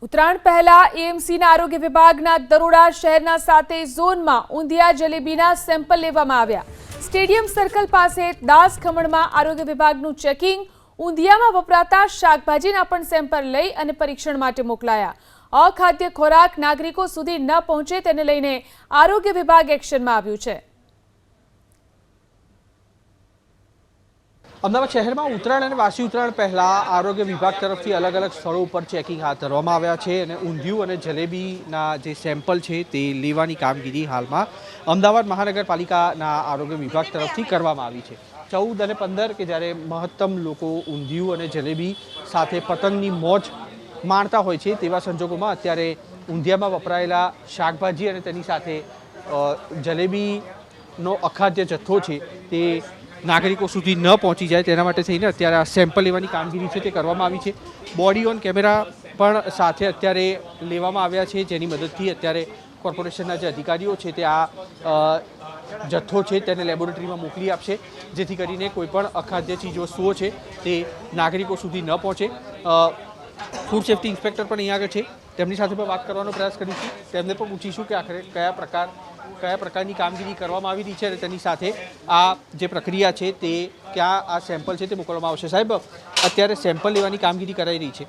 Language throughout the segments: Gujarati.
ઉત્તરાયણ પહેલા એએમસીના આરોગ્ય વિભાગના દરોડા શહેરના સાતે ઝોનમાં ઊંધિયા જલેબીના સેમ્પલ લેવામાં આવ્યા। સ્ટેડિયમ સર્કલ પાસે દાસ ખમણમાં આરોગ્ય વિભાગનું ચેકિંગ। ઊંધિયામાં વપરાતા શાકભાજીના પણ સેમ્પલ લઈ અને પરીક્ષણ માટે મોકલાયા। અખાદ્ય ખોરાક નાગરિકો સુધી ન પહોંચે તેને લઈને આરોગ્ય વિભાગ એક્શનમાં આવ્યું છે। અમદાવાદ શહેરમાં ઉત્તરાયણ અને વાસી ઉત્તરાયણ પહેલા આરોગ્ય વિભાગ તરફથી અલગ અલગ સ્થળો ઉપર ચેકિંગ હાથ ધરવામાં આવ્યા છે અને ઊંધિયું અને જલેબીના જે સેમ્પલ છે તે લેવાની કામગીરી હાલમાં અમદાવાદ મહાનગરપાલિકાના આરોગ્ય વિભાગ તરફથી કરવામાં આવી છે। 14 અને 15 કે જ્યારે મહત્તમ લોકો ઊંધિયું અને જલેબી સાથે પતંગની મોજ માણતા હોય છે તેવા સંજોગોમાં અત્યારે ઊંધિયામાં વપરાયેલા શાકભાજી અને તેની સાથે જલેબીનો અખાદ્ય જથ્થો છે તે નાગરિકો સુધી ન પહોંચી જાય તેના માટે થઈને અત્યારે આ સેમ્પલ લેવાની કામગીરી છે તે કરવામાં આવી છે। બોડી ઓન કેમેરા પણ સાથે અત્યારે લેવામાં આવ્યા છે, જેની મદદથી અત્યારે કોર્પોરેશનના જે અધિકારીઓ છે તે આ જથ્થો છે તેને લેબોરેટરીમાં મોકલી આપશે, જેથી કરીને કોઈપણ અખાદ્ય ચીજવસ્તુઓ છે તે નાગરિકો સુધી ન પહોંચે। ફૂડ સેફ્ટી ઇન્સ્પેક્ટર પણ અહીંયા આગળ છે, તેમની સાથે પણ વાત કરવાનો પ્રયાસ કરીશું। તેમને પણ પૂછીશું કે આખરે કયા પ્રકારની કામગીરી કરવામાં આવી રહી છે અને તેની સાથે આ જે પ્રક્રિયા છે તે ક્યાં આ સેમ્પલ છે તે મોકલવામાં આવશે। સાહેબ, અત્યારે સેમ્પલ લેવાની કામગીરી કરાઈ રહી છે,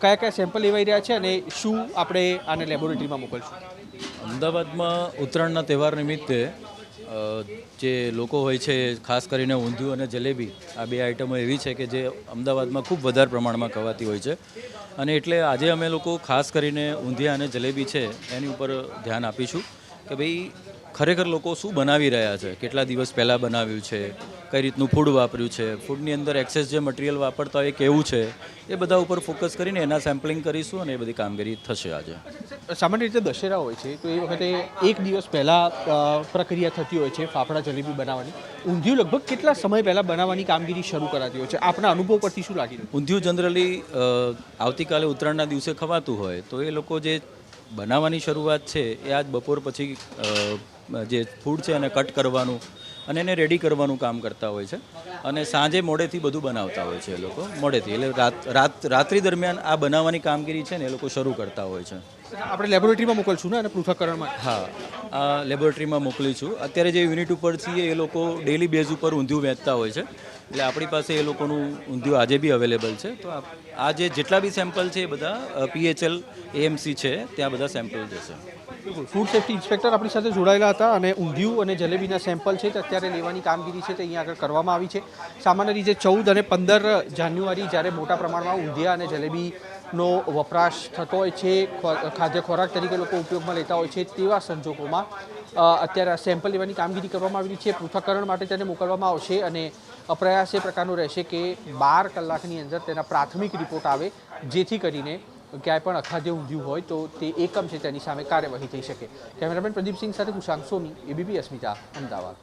કયા સેમ્પલ લેવાઈ રહ્યા છે અને શું આપણે આને લેબોરેટરીમાં મોકલશું? અમદાવાદમાં ઉત્તરાયણના તહેવાર નિમિત્તે જે લોકો હોય છે, ખાસ કરીને ઊંધિયું અને જલેબી, આ બે આઇટમો એવી છે કે જે અમદાવાદમાં ખૂબ વધારે પ્રમાણમાં ખવાતી હોય છે અને એટલે આજે અમે લોકો ખાસ કરીને ઊંધિયા અને જલેબી છે એની ઉપર ધ્યાન આપીશું કે ભાઈ ખરેખર લોકો શું બનાવી રહ્યા છે, કેટલા દિવસ પહેલાં બનાવ્યું છે, કઈ રીતનું ફૂડ વાપર્યું છે, ફૂડની અંદર એક્સેસ જે મટીરિયલ વાપરતા હોય એ કેવું છે, એ બધા ઉપર ફોકસ કરીને એના સેમ્પલિંગ કરીશું અને એ બધી કામગીરી થશે। આજે સામાન્ય રીતે દશેરા હોય છે તો એ વખતે એક દિવસ પહેલાં પ્રક્રિયા થતી હોય છે ફાફડા જલેબી બનાવવાની। ઊંધિયું લગભગ કેટલા સમય પહેલાં બનાવવાની કામગીરી શરૂ કરાતી હોય છે? આપના અનુભવ પરથી શું લાગી રહ્યું? ઊંધિયું જનરલી આવતીકાલે ઉત્તરાયણના દિવસે ખવાતું હોય તો એ લોકો જે બનાવવાની શરૂઆત છે એ આજ બપોર પછી જે ફૂડ છે એને કટ કરવાનું અને એને રેડી કરવાનું કામ કરતા હોય છે અને સાંજે મોડેથી બધું બનાવતા હોય છે એ લોકો, મોડેથી એટલે રાત્રિ દરમિયાન આ બનાવવાની કામગીરી છે ને એ લોકો શરૂ કરતા હોય છે। આપણે લેબોરેટરીમાં મોકલશું ને અને પૃથ્થકરણ માટે? હા, આ લેબોરેટરીમાં મોકલીશું। અત્યારે જે યુનિટ ઉપર છીએ એ લોકો ડેલી બેઝ ઉપર ઊંધિયું વેચતા હોય છે, એટલે આપણી પાસે એ લોકોનું ઊંધિયું આજે બી અવેલેબલ છે। તો આ જે જેટલા બી સેમ્પલ છે એ બધા PHL AMC છે ત્યાં બધા સેમ્પલ જશે। બિલકુલ, ફૂડ સેફ્ટી ઇન્સ્પેક્ટર આપણી સાથે જોડાયેલા હતા અને ઊંધિયું અને જલેબીના સેમ્પલ છે તે અત્યારે લેવાની કામગીરી છે તે અહીંયા આગળ કરવામાં આવી છે। સામાન્ય રીતે 14 અને 15 જાન્યુઆરી જ્યારે મોટા પ્રમાણમાં ઊંધિયા અને જલેબીનો વપરાશ થતો હોય છે, ખાદ્ય ખોરાક તરીકે લોકો ઉપયોગમાં લેતા હોય છે, તેવા સંજોગોમાં અત્યારે સેમ્પલ લેવાની કામગીરી કરવામાં આવી રહી છે। પૃથ્થકરણ માટે તેને મોકલવામાં આવશે અને પ્રયાસ એ પ્રકારનો રહેશે કે 12 કલાકની અંદર તેના પ્રાથમિક રિપોર્ટ આવે, જેથી કરીને ક્યાંય પણ અખાદ્ય ઊંધિયું હોય તો તે એકમ છે તેની સામે કાર્યવાહી થઈ શકે। કેમેરામેન પ્રદીપસિંહ સાથે કુશાંક સોની, ABP અસ્મિતા, અમદાવાદ।